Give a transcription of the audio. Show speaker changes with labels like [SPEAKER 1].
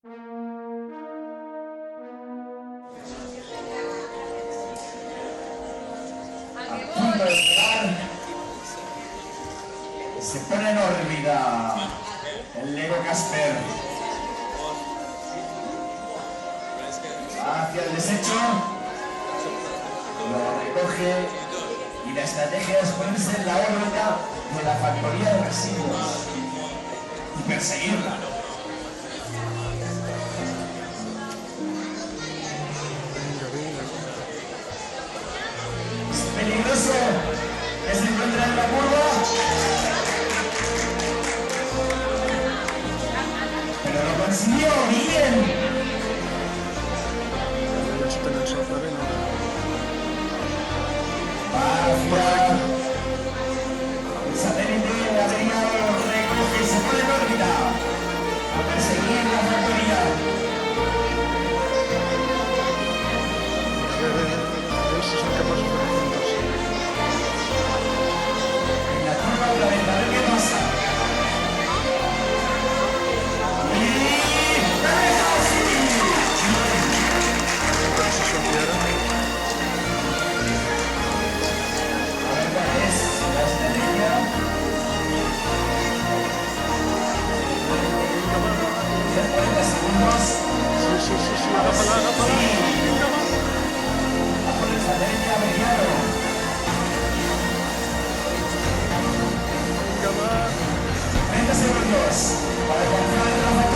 [SPEAKER 1] A punto de llegar. Se pone en órbita el Lego Casper. Hacia el desecho. Lo recoge. Y la estrategia es ponerse en la órbita de la factoría de residuos y perseguirla. Es peligroso que se encuentra en la curva, pero lo consiguió bien. Hacia el satélite averiado, recoge y se pone en órbita a perseguir la factoría. En la curva otra vez, a ver qué pasa. Y ¡derecha! La estrategia. 40 segundos.
[SPEAKER 2] Sí.
[SPEAKER 1] Bajo el satélite averiado. 30 segundos para alcanzar la